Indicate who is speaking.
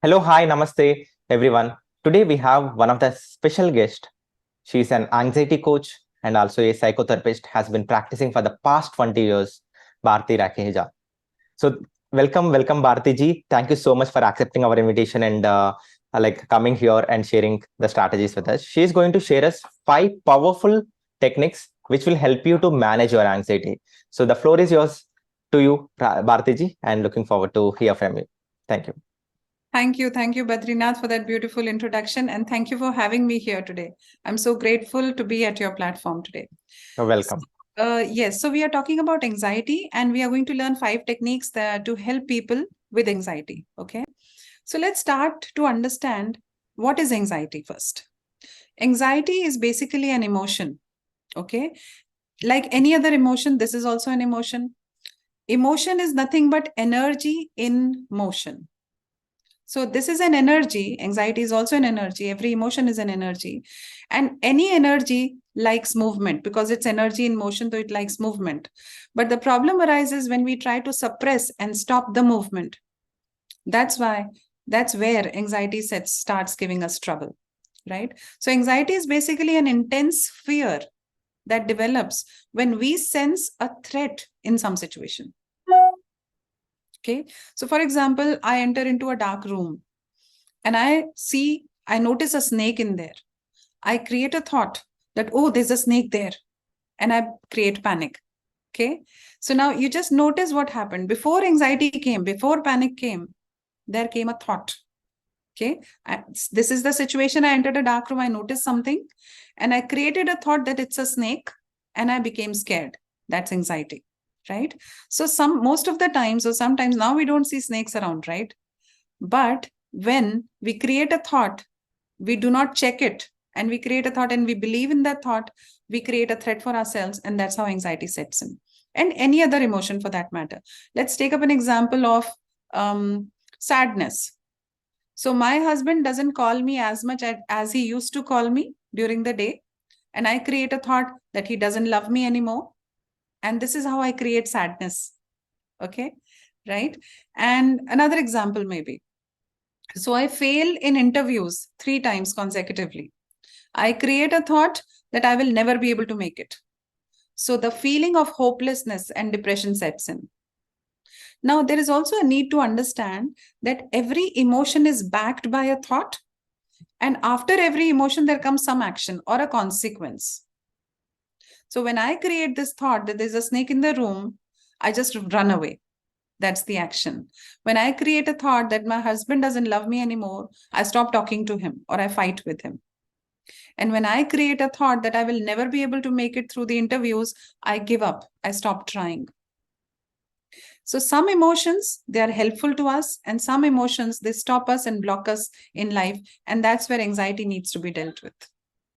Speaker 1: Hello, hi, namaste, everyone. Today we have one of the special guests. She's an anxiety coach and also a psychotherapist, has been practicing for the past 20 years, Bharti Rakeja. So welcome, Bharti ji. Thank you so much for accepting our invitation and like coming here and sharing the strategies with us. She's going to share us 5 powerful techniques which will help you to manage your anxiety. So the floor is yours to you, Bharti ji, and looking forward to hear from you. Thank you.
Speaker 2: Thank you, Badrinath, for that beautiful introduction, and thank you for having me here today. I'm so grateful to be at your platform today.
Speaker 1: You're welcome.
Speaker 2: Yes, so we are talking about anxiety, and we are going to learn 5 techniques to help people with anxiety. Okay, so let's start to understand what is anxiety first. Anxiety is basically an emotion. Okay, like any other emotion, this is also an emotion. Emotion is nothing but energy in motion. So this is an energy. Anxiety is also an energy. Every emotion is an energy. And any energy likes movement because it's energy in motion, so it likes movement. But the problem arises when we try to suppress and stop the movement. That's where anxiety starts giving us trouble, right? So anxiety is basically an intense fear that develops when we sense a threat in some situation. Okay. So for example, I enter into a dark room and I notice a snake in there. I create a thought that, oh, there's a snake there. And I create panic. Okay. So now you just notice what happened. Before anxiety came, before panic came, there came a thought. Okay. This is the situation. I entered a dark room. I noticed something and I created a thought that it's a snake and I became scared. That's anxiety. Right. So most of the times, or sometimes now we don't see snakes around, right? But when we create a thought, we do not check it, and we create a thought and we believe in that thought, we create a threat for ourselves, and that's how anxiety sets in. And any other emotion for that matter. Let's take up an example of sadness. So my husband doesn't call me as much as he used to call me during the day, and I create a thought that he doesn't love me anymore. And this is how I create sadness. Okay, right? And another example maybe. So I fail in interviews 3 times consecutively. I create a thought that I will never be able to make it. So the feeling of hopelessness and depression sets in. Now, there is also a need to understand that every emotion is backed by a thought. And after every emotion, there comes some action or a consequence. So when I create this thought that there's a snake in the room, I just run away. That's the action. When I create a thought that my husband doesn't love me anymore, I stop talking to him or I fight with him. And when I create a thought that I will never be able to make it through the interviews, I give up. I stop trying. So some emotions, they are helpful to us, and some emotions, they stop us and block us in life. And that's where anxiety needs to be dealt with.